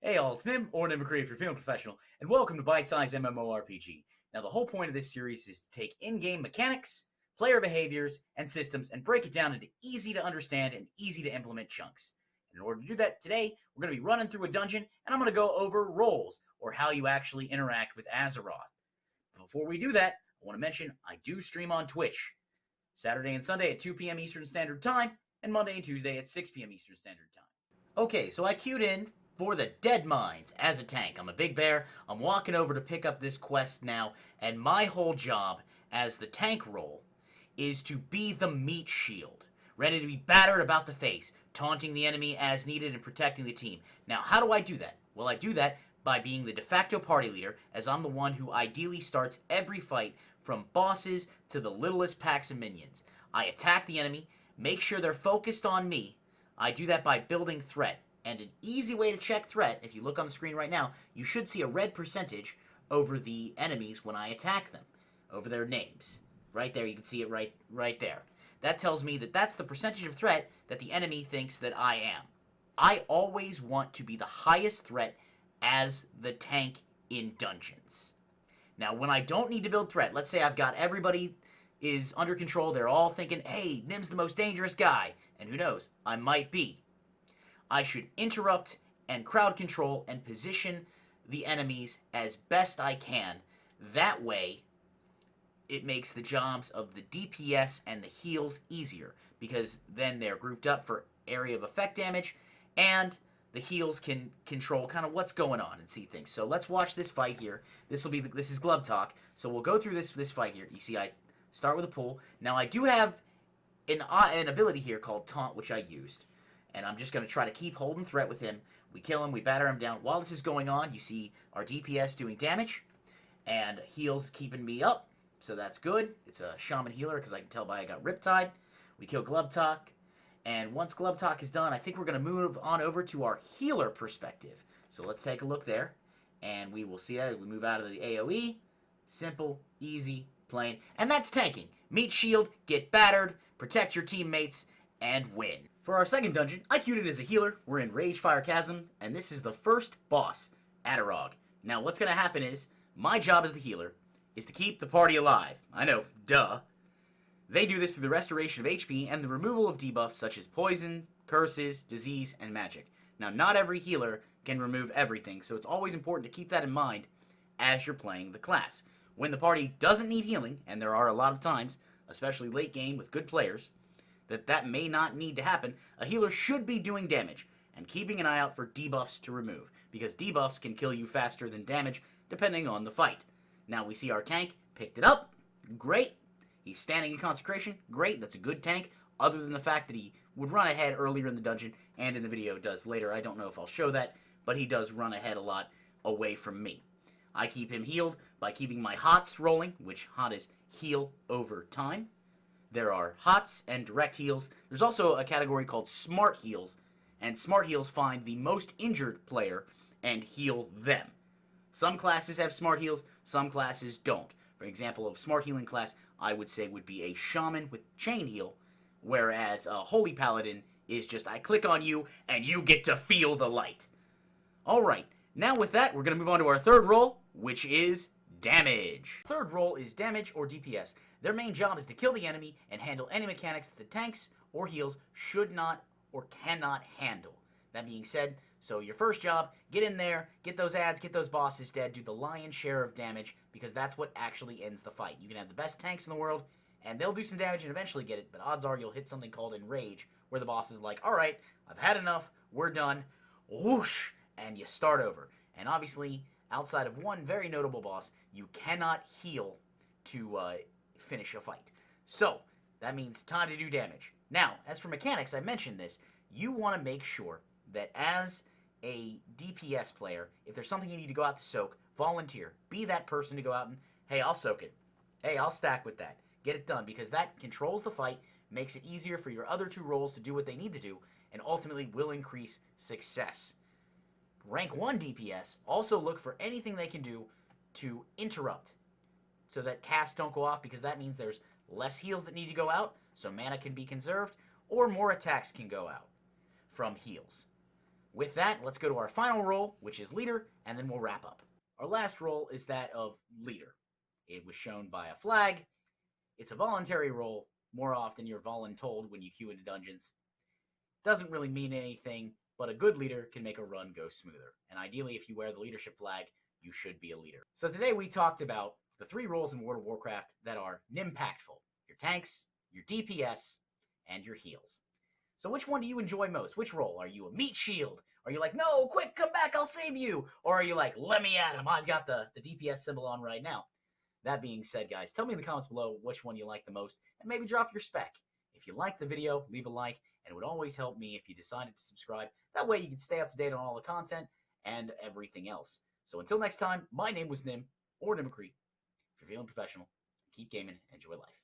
Hey all, it's Nim, or Nimicry if you're feeling professional, and welcome to Bite Sized MMORPG. Now the whole point of this series is to take in-game mechanics, player behaviors, and systems and break it down into easy to understand and easy to implement chunks. And in order to do that, today we're going to be running through a dungeon, and I'm going to go over roles, or how you actually interact with Azeroth. But before we do that, I want to mention I do stream on Twitch, Saturday and Sunday at 2 p.m. Eastern Standard Time, and Monday and Tuesday at 6 p.m. Eastern Standard Time. Okay, so I queued in for the Dead Mines as a tank. I'm a big bear. I'm walking over to pick up this quest now, and my whole job as the tank role is to be the meat shield, ready to be battered about the face, taunting the enemy as needed and protecting the team. Now, how do I do that? Well, I do that by being the de facto party leader, as I'm the one who ideally starts every fight from bosses to the littlest packs of minions. I attack the enemy, make sure they're focused on me. I do that by building threat. And an easy way to check threat, if you look on the screen right now, you should see a red percentage over the enemies when I attack them, over their names. Right there, you can see it right there. That tells me that that's the percentage of threat that the enemy thinks that I am. I always want to be the highest threat as the tank in dungeons. Now, when I don't need to build threat, let's say I've got everybody is under control, they're all thinking, hey, Nim's the most dangerous guy, and who knows, I might be. I should interrupt and crowd control and position the enemies as best I can. That way, it makes the jobs of the DPS and the heals easier, because then they're grouped up for area of effect damage, and the heals can control kind of what's going on and see things. So let's watch this fight here. This is Glub Talk. So we'll go through this fight here. You see, I start with a pull. Now I do have an ability here called Taunt, which I used. And I'm just going to try to keep holding threat with him. We kill him, we batter him down. While this is going on, you see our DPS doing damage, and heals keeping me up, so that's good. It's a shaman healer, because I can tell by I got Riptide. We kill Glubtalk, and once Glubtalk is done, I think we're going to move on over to our healer perspective. So let's take a look there, and we will see that we move out of the AoE. Simple, easy, plain, and that's tanking. Meat shield, get battered, protect your teammates, and win. For our second dungeon, I queued it as a healer. We're in Ragefire Chasm, and this is the first boss, Adderog. Now, what's going to happen is, my job as the healer is to keep the party alive. I know, duh. They do this through the restoration of HP and the removal of debuffs such as poison, curses, disease, and magic. Now, not every healer can remove everything, so it's always important to keep that in mind as you're playing the class. When the party doesn't need healing, and there are a lot of times, especially late game with good players, that may not need to happen, a healer should be doing damage and keeping an eye out for debuffs to remove, because debuffs can kill you faster than damage depending on the fight. Now we see our tank picked it up. Great. He's standing in consecration. Great. That's a good tank, other than the fact that he would run ahead earlier in the dungeon, and in the video does later. I don't know if I'll show that, but he does run ahead a lot away from me. I keep him healed by keeping my HOTS rolling, which HOT is heal over time. There are HOTS and direct heals. There's also a category called smart heals, and smart heals find the most injured player and heal them. Some classes have smart heals, some classes don't. For example, of smart healing class, I would say would be a shaman with chain heal, whereas a holy paladin is just I click on you and you get to feel the light. Alright, now with that, we're going to move on to our third role, which is damage. Third role is damage or DPS. Their main job is to kill the enemy and handle any mechanics that the tanks or heals should not or cannot handle. That being said, so your first job, get in there, get those ads, get those bosses dead, do the lion's share of damage, because that's what actually ends the fight. You can have the best tanks in the world, and they'll do some damage and eventually get it, but odds are you'll hit something called Enrage, where the boss is like, alright, I've had enough, we're done, whoosh, and you start over. And obviously, outside of one very notable boss, you cannot heal to finish a fight. So, that means time to do damage. Now, as for mechanics, I mentioned this, you want to make sure that as a DPS player, if there's something you need to go out to soak, volunteer. Be that person to go out and, hey, I'll soak it. Hey, I'll stack with that. Get it done, because that controls the fight, makes it easier for your other two roles to do what they need to do, and ultimately will increase success. Rank 1 DPS also look for anything they can do to interrupt, so that casts don't go off, because that means there's less heals that need to go out, so mana can be conserved, or more attacks can go out from heals. With that, let's go to our final role, which is leader, and then we'll wrap up. Our last role is that of leader. It was shown by a flag. It's a voluntary role. More often, you're voluntold when you queue into dungeons. Doesn't really mean anything, but a good leader can make a run go smoother. And ideally, if you wear the leadership flag, you should be a leader. So today we talked about the 3 roles in World of Warcraft that are Nimpactful. Your tanks, your DPS, and your heals. So which one do you enjoy most? Which role? Are you a meat shield? Are you like, no, quick, come back, I'll save you? Or are you like, let me at him, I've got the DPS symbol on right now? That being said, guys, tell me in the comments below which one you like the most, and maybe drop your spec. If you like the video, leave a like, and it would always help me if you decided to subscribe. That way you can stay up to date on all the content and everything else. So until next time, my name was Nim, or Nimicry. If you're feeling professional, keep gaming and enjoy life.